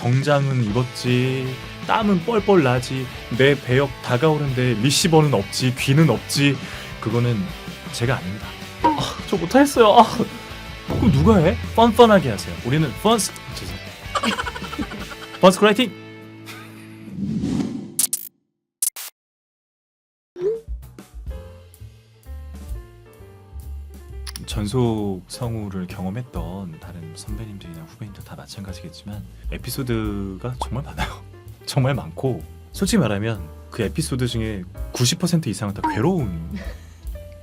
정장은 입었지, 땀은 뻘뻘 나지, 내 배역 다가오는데 리시버는 없지, 귀는 없지. 그거는 제가 아닙니다. 저 못하겠어요. 그럼 누가 해? 펀펀하게 하세요. 우리는 펀스 크라이팅. 전속 성우를 경험했던 다른 선배님들이나 후배님들 다 마찬가지겠지만 에피소드가 정말 많아요. 정말 많고 솔직히 말하면 그 에피소드 중에 90% 이상은 다 괴로운,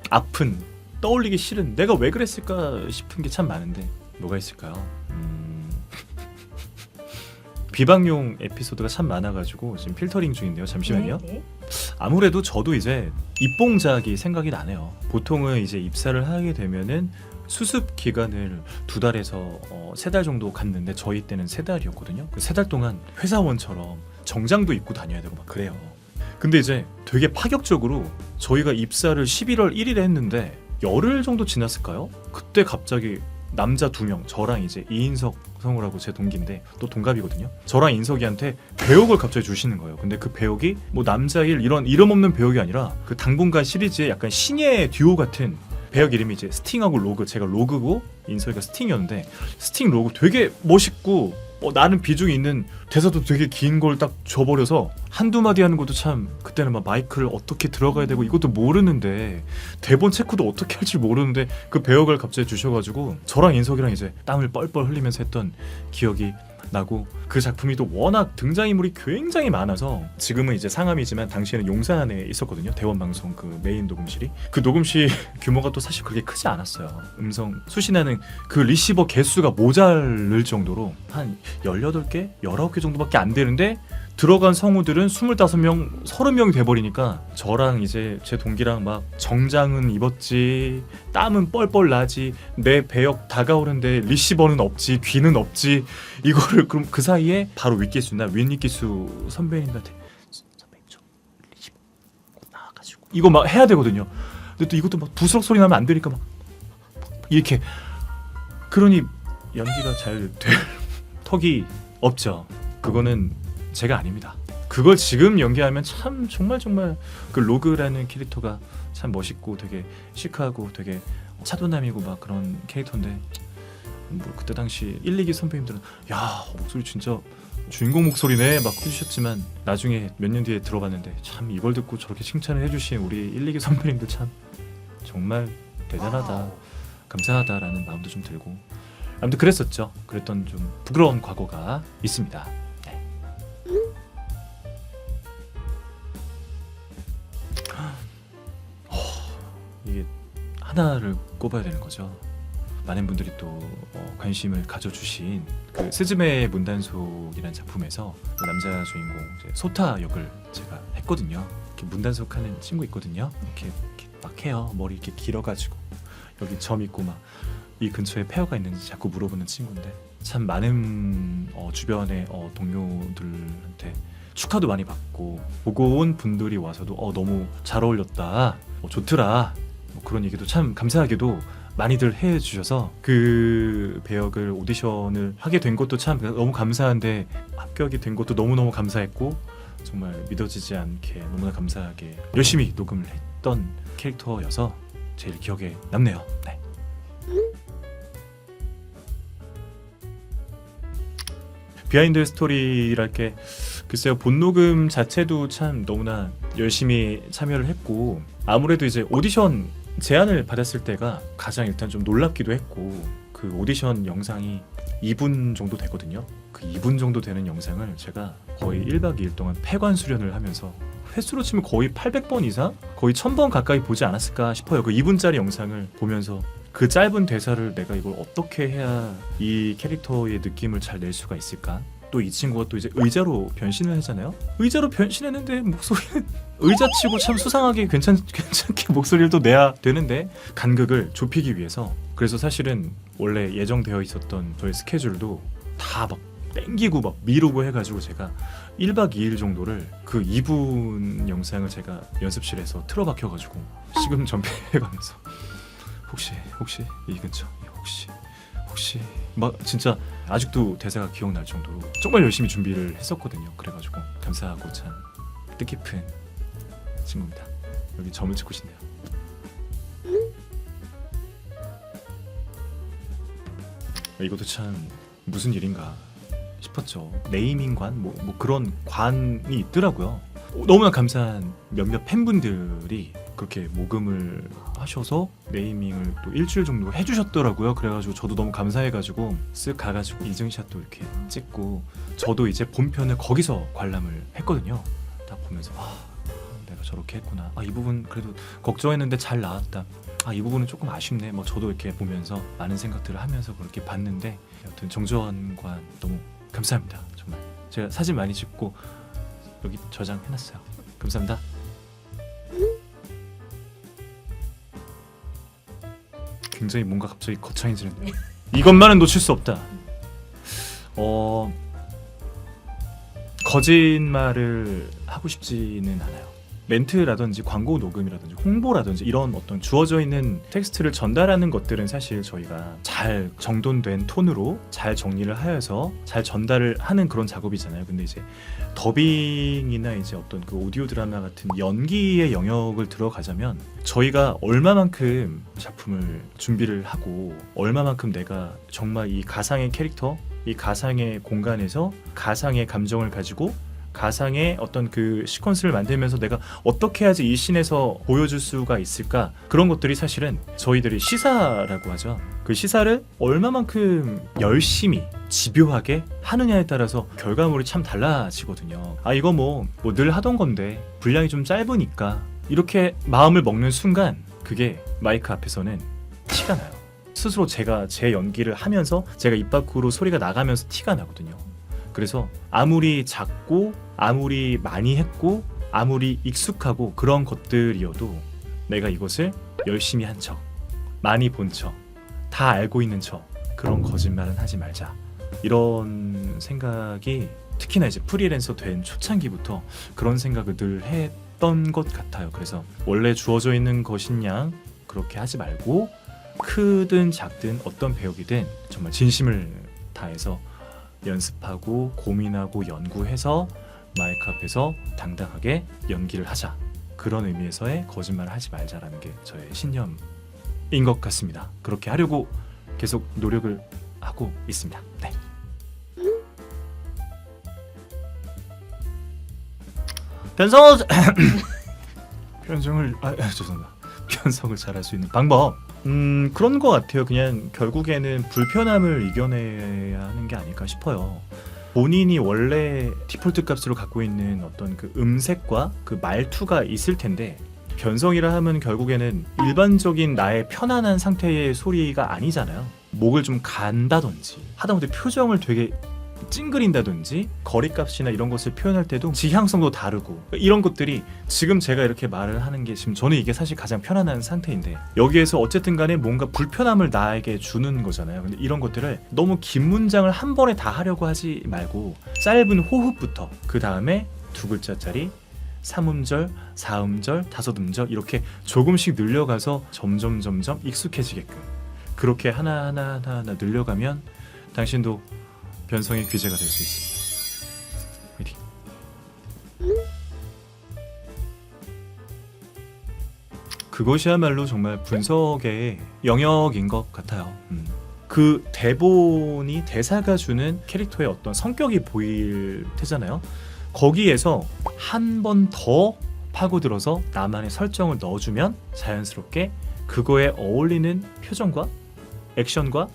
아픈, 떠올리기 싫은, 내가 왜 그랬을까 싶은 게 참 많은데 뭐가 있을까요? 비방용 에피소드가 참 많아가지고 지금 필터링 중인데요. 잠시만요. 네. 아무래도 저도 이제 입봉작이 생각이 나네요. 보통은 이제 입사를 하게 되면은 수습 기간을 2달에서 3달 정도 갔는데 저희 때는 3달이었거든요. 그 3달 동안 회사원처럼 정장도 입고 다녀야 되고 막 그래요. 근데 이제 되게 파격적으로 저희가 입사를 11월 1일에 했는데 열흘 정도 지났을까요? 그때 갑자기 남자 2명, 저랑 이제 이인석 성우라고 제 동기인데 또 동갑이거든요. 저랑 인석이한테 배역을 갑자기 주시는 거예요. 근데 그 배역이 뭐 남자일 이런 이름 없는 배역이 아니라 그 당분간 시리즈의 약간 신예 듀오 같은 배역 이름이 이제 스팅하고 로그, 제가 로그고 인석이가 스팅이었는데 스팅 로그 되게 멋있고 나는 비중이 있는 대사도 되게 긴 걸 딱 줘버려서 한두 마디 하는 것도 참 그때는 막 마이크를 어떻게 들어가야 되고 이것도 모르는데 대본 체크도 어떻게 할지 모르는데 그 배역을 갑자기 주셔가지고 저랑 인석이랑 이제 땀을 뻘뻘 흘리면서 했던 기억이 나고, 그 작품이 또 워낙 등장인물이 굉장히 많아서 지금은 이제 상암이지만 당시에는 용산에 있었거든요. 대원방송 그 메인 녹음실이. 그 녹음실 규모가 또 사실 그렇게 크지 않았어요. 음성 수신하는 그 리시버 개수가 모자랄 정도로 한 18개? 19개 정도밖에 안 되는데 들어간 성우들은 25명, 30명이 돼버리니까 저랑 이제 제 동기랑 막 정장은 입었지, 땀은 뻘뻘 나지, 내 배역 다가오는데 리시버는 없지, 귀는 없지. 이거를 그럼 그 사이에 바로 윗기수나 윗기수 선배님한테 선배님 저 리시버 곧 나와가지고 이거 막 해야 되거든요. 근데 또 이것도 막 부스럭 소리 나면 안 되니까 막 이렇게, 그러니 연기가 잘 될 턱이 없죠. 그거는 제가 아닙니다. 그걸 지금 연기하면 참 정말 그 로그라는 캐릭터가 참 멋있고 되게 시크하고 되게 차도남이고 막 그런 캐릭터인데 뭐 그때 당시 1, 2기 선배님들은 야 목소리 진짜 주인공 목소리네 막 해주셨지만 나중에 몇 년 뒤에 들어봤는데 참 이걸 듣고 저렇게 칭찬을 해주신 우리 1, 2기 선배님들 참 정말 대단하다, 감사하다라는 마음도 좀 들고 아무튼 그랬었죠. 그랬던 좀 부끄러운 과거가 있습니다. 이게 하나를 꼽아야 되는 거죠. 많은 분들이 또 관심을 가져주신 그 스즈메 문단속이라는 작품에서 그 남자 주인공 이제 소타 역을 제가 했거든요. 이렇게 문단속하는 친구 있거든요. 이렇게 막 해요. 머리 이렇게 길어가지고 여기 점 있고 막 이 근처에 폐허가 있는지 자꾸 물어보는 친구인데 참 많은 주변의 동료들한테 축하도 많이 받고 보고 온 분들이 와서도 너무 잘 어울렸다, 좋더라, 뭐 그런 얘기도 참 감사하게도 많이들 해주셔서 그 배역을 오디션을 하게 된 것도 참 너무 감사한데 합격이 된 것도 너무너무 감사했고 정말 믿어지지 않게 너무나 감사하게 열심히 녹음을 했던 캐릭터여서 제일 기억에 남네요. 네. 비하인드 스토리랄 게 글쎄요, 본 녹음 자체도 참 너무나 열심히 참여를 했고 아무래도 이제 오디션 제안을 받았을 때가 가장 일단 좀 놀랍기도 했고 그 오디션 영상이 2분 정도 되거든요. 그 2분 정도 되는 영상을 제가 거의 1박 2일 동안 폐관 수련을 하면서 횟수로 치면 거의 800번 이상? 거의 1000번 가까이 보지 않았을까 싶어요. 그 2분짜리 영상을 보면서 그 짧은 대사를 내가 이걸 어떻게 해야 이 캐릭터의 느낌을 잘 낼 수가 있을까? 또 이 친구가 또 이제 의자로 변신을 하잖아요. 의자로 변신했는데 목소리는 의자치고 참 수상하게 괜찮게 목소리를 또 내야 되는데 간극을 좁히기 위해서, 그래서 사실은 원래 예정되어 있었던 저희 스케줄도 다 막 땡기고 막 미루고 해가지고 제가 1박 2일 정도를 그 2분 영상을 제가 연습실에서 틀어박혀가지고 지금 전폐해가면서 혹시 이 근처 혹시 막 진짜 아직도 대사가 기억날 정도로 정말 열심히 준비를 했었거든요. 그래가지고 감사하고 참 뜻깊은 친구입니다. 여기 점을 찍고 싶네요. 이것도 참 무슨 일인가 싶었죠. 네이밍관 뭐 그런 관이 있더라고요. 너무나 감사한 몇몇 팬분들이 그렇게 모금을 하셔서 네이밍을 또 일주일 정도 해주셨더라고요. 그래가지고 저도 너무 감사해가지고 쓱 가가지고 인증샷도 이렇게 찍고, 저도 이제 본편을 거기서 관람을 했거든요. 딱 보면서 내가 저렇게 했구나. 이 부분 그래도 걱정했는데 잘 나왔다. 이 부분은 조금 아쉽네. 뭐 저도 이렇게 보면서 많은 생각들을 하면서 그렇게 봤는데, 여튼 정주원관 너무 감사합니다. 정말 제가 사진 많이 찍고 여기 저장해놨어요. 감사합니다. 굉장히 뭔가 갑자기 거창해지는데 이것만은 놓칠 수 없다. 거짓말을 하고 싶지는 않아요. 멘트라든지 광고 녹음이라든지 홍보라든지 이런 어떤 주어져 있는 텍스트를 전달하는 것들은 사실 저희가 잘 정돈된 톤으로 잘 정리를 하여서 잘 전달을 하는 그런 작업이잖아요. 근데 이제 더빙이나 이제 어떤 그 오디오 드라마 같은 연기의 영역을 들어가자면 저희가 얼마만큼 작품을 준비를 하고 얼마만큼 내가 정말 이 가상의 캐릭터, 이 가상의 공간에서 가상의 감정을 가지고 가상의 어떤 그 시퀀스를 만들면서 내가 어떻게 해야지 이 씬에서 보여줄 수가 있을까, 그런 것들이 사실은 저희들이 시사라고 하죠. 그 시사를 얼마만큼 열심히 집요하게 하느냐에 따라서 결과물이 참 달라지거든요. 이거 뭐 늘 하던 건데 분량이 좀 짧으니까 이렇게 마음을 먹는 순간 그게 마이크 앞에서는 티가 나요. 스스로 제가 제 연기를 하면서 제가 입 밖으로 소리가 나가면서 티가 나거든요. 그래서 아무리 작고 아무리 많이 했고 아무리 익숙하고 그런 것들이어도 내가 이것을 열심히 한 척, 많이 본 척, 다 알고 있는 척, 그런 거짓말은 하지 말자, 이런 생각이 특히나 이제 프리랜서 된 초창기부터 그런 생각을 늘 했던 것 같아요. 그래서 원래 주어져 있는 것인 양 그렇게 하지 말고 크든 작든 어떤 배역이든 정말 진심을 다해서 연습하고 고민하고 연구해서 마이크 앞에서 당당하게 연기를 하자, 그런 의미에서의 거짓말을 하지 말자라는 게 저의 신념인 것 같습니다. 그렇게 하려고 계속 노력을 하고 있습니다. 네. 변성을 죄송합니다. 변성을 잘할 수 있는 방법, 그런 것 같아요. 그냥 결국에는 불편함을 이겨내야 하는 게 아닐까 싶어요. 본인이 원래 디폴트 값으로 갖고 있는 어떤 그 음색과 그 말투가 있을 텐데, 변성이라 하면 결국에는 일반적인 나의 편안한 상태의 소리가 아니잖아요. 목을 좀 간다든지 하다못해 표정을 되게 찡그린다든지 거리값이나 이런 것을 표현할 때도 지향성도 다르고, 이런 것들이 지금 제가 이렇게 말을 하는 게 지금 저는 이게 사실 가장 편안한 상태인데, 여기에서 어쨌든 간에 뭔가 불편함을 나에게 주는 거잖아요. 근데 이런 것들을 너무 긴 문장을 한 번에 다 하려고 하지 말고 짧은 호흡부터, 그 다음에 두 글자짜리 3음절, 4음절, 5음절 이렇게 조금씩 늘려가서 점점 익숙해지게끔, 그렇게 하나하나 늘려가면 당신도 변성의 귀재가 될 수 있습니다. 화이팅. 그것이야말로 정말 분석의 영역인 것 같아요. 그 대본이, 대사가 주는 캐릭터의 어떤 성격이 보일 테잖아요. 거기에서 한 번 더 파고들어서 나만의 설정을 넣어주면 자연스럽게 그거에 어울리는 표정과 액션과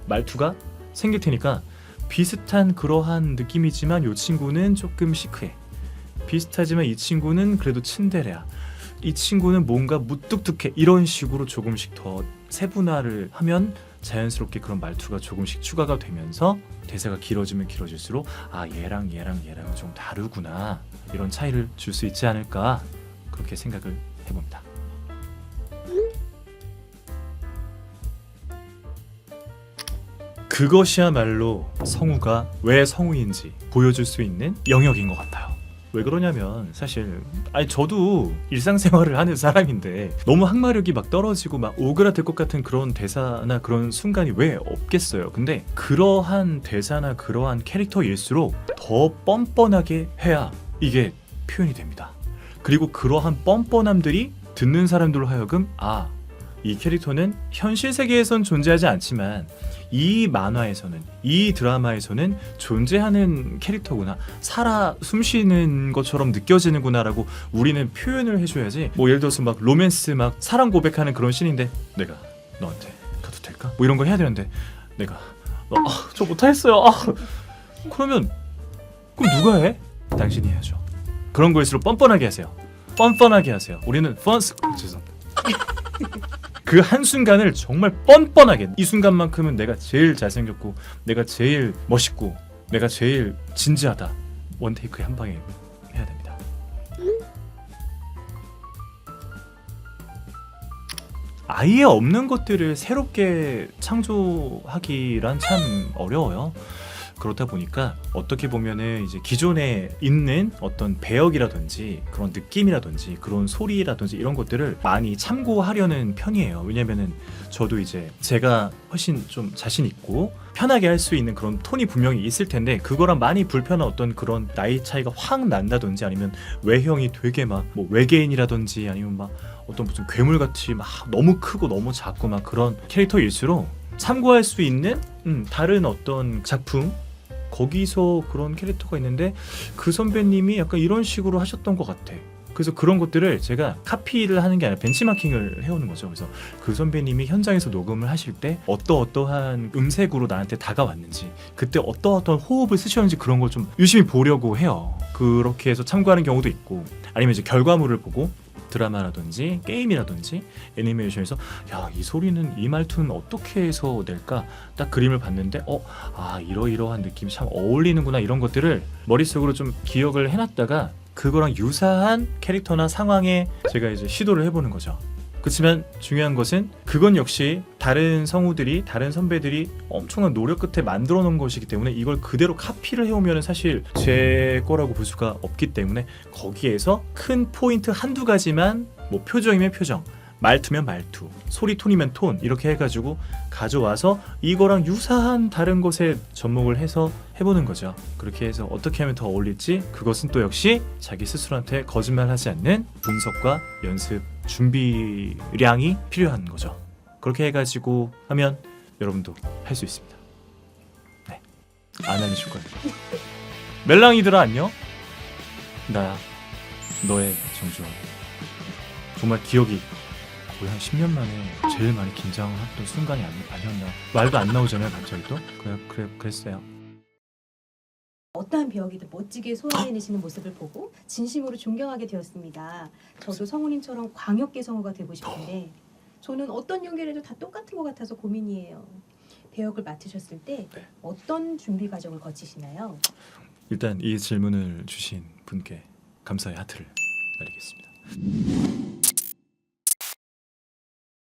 말투가 생길 테니까, 비슷한 그러한 느낌이지만 이 친구는 조금 시크해, 비슷하지만 이 친구는 그래도 츤데레야, 이 친구는 뭔가 무뚝뚝해, 이런 식으로 조금씩 더 세분화를 하면 자연스럽게 그런 말투가 조금씩 추가가 되면서 대사가 길어지면 길어질수록 얘랑 좀 다르구나, 이런 차이를 줄 수 있지 않을까, 그렇게 생각을 해봅니다. 그것이야말로 성우가 왜 성우인지 보여줄 수 있는 영역인 것 같아요. 왜 그러냐면 사실 아니 저도 일상생활을 하는 사람인데 너무 항마력이 막 떨어지고 막 오그라들 것 같은 그런 대사나 그런 순간이 왜 없겠어요. 근데 그러한 대사나 그러한 캐릭터일수록 더 뻔뻔하게 해야 이게 표현이 됩니다. 그리고 그러한 뻔뻔함들이 듣는 사람들로 하여금 이 캐릭터는 현실 세계에선 존재하지 않지만 이 만화에서는, 이 드라마에서는 존재하는 캐릭터구나, 살아 숨쉬는 것처럼 느껴지는구나 라고 우리는 표현을 해줘야지. 뭐 예를 들어서 막 로맨스 막 사랑 고백하는 그런 씬인데 내가 너한테 가도 될까? 뭐 이런 거 해야 되는데 내가 저 못하겠어요. 그러면 그럼 누가 해? 당신이 해야죠. 그런 거일수록 뻔뻔하게 하세요. 뻔뻔하게 하세요. 우리는 죄송합니다. 그 한순간을 정말 뻔뻔하게, 이 순간만큼은 내가 제일 잘생겼고 내가 제일 멋있고 내가 제일 진지하다, 원테이크에 한 방에 해야 됩니다. 아예 없는 것들을 새롭게 창조하기란 참 어려워요. 그렇다 보니까 어떻게 보면은 이제 기존에 있는 어떤 배역이라든지 그런 느낌이라든지 그런 소리라든지 이런 것들을 많이 참고하려는 편이에요. 왜냐면은 저도 이제 제가 훨씬 좀 자신 있고 편하게 할 수 있는 그런 톤이 분명히 있을 텐데 그거랑 많이 불편한 어떤 그런 나이 차이가 확 난다든지 아니면 외형이 되게 막 뭐 외계인이라든지 아니면 막 어떤 무슨 괴물같이 막 너무 크고 너무 작고 막 그런 캐릭터일수록 참고할 수 있는 다른 어떤 작품, 거기서 그런 캐릭터가 있는데 그 선배님이 약간 이런 식으로 하셨던 것 같아. 그래서 그런 것들을 제가 카피를 하는 게 아니라 벤치마킹을 해오는 거죠. 그래서 그 선배님이 현장에서 녹음을 하실 때 어떠한 음색으로 나한테 다가왔는지, 그때 어떠한 호흡을 쓰셨는지 그런 걸 좀 유심히 보려고 해요. 그렇게 해서 참고하는 경우도 있고, 아니면 이제 결과물을 보고 드라마라든지 게임이라든지 애니메이션에서 이 소리는, 이 말투는 어떻게 해서 낼까, 딱 그림을 봤는데 이러이러한 느낌이 참 어울리는구나, 이런 것들을 머릿속으로 좀 기억을 해놨다가 그거랑 유사한 캐릭터나 상황에 제가 이제 시도를 해보는 거죠. 그렇지만 중요한 것은 그건 역시 다른 성우들이, 다른 선배들이 엄청난 노력 끝에 만들어 놓은 것이기 때문에 이걸 그대로 카피를 해오면 사실 제 거라고 볼 수가 없기 때문에 거기에서 큰 포인트 한두 가지만, 뭐 표정이면 표정, 말투면 말투, 소리 톤이면 톤, 이렇게 해가지고 가져와서 이거랑 유사한 다른 것에 접목을 해서 해보는 거죠. 그렇게 해서 어떻게 하면 더 어울릴지, 그것은 또 역시 자기 스스로한테 거짓말하지 않는 분석과 연습, 준비량이 필요한 거죠. 그렇게 해가지고 하면 여러분도 할 수 있습니다. 네, 안 알려줄 거예요. 멜랑이들아 안녕. 나야, 너의 정주원. 정말 기억이 거의 한 10년 만에 제일 많이 긴장했던 순간이 아니었나. 말도 안 나오잖아요 갑자기 또. 그랬어요. 어떠한 배역이든 멋지게 소화해내시는 모습을 보고 진심으로 존경하게 되었습니다. 저도 성우님처럼 광역계 성우가 되고 싶은데 저는 어떤 연기를 해도 다 똑같은 것 같아서 고민이에요. 배역을 맡으셨을 때 어떤 준비 과정을 거치시나요? 일단 이 질문을 주신 분께 감사의 하트를 날리겠습니다.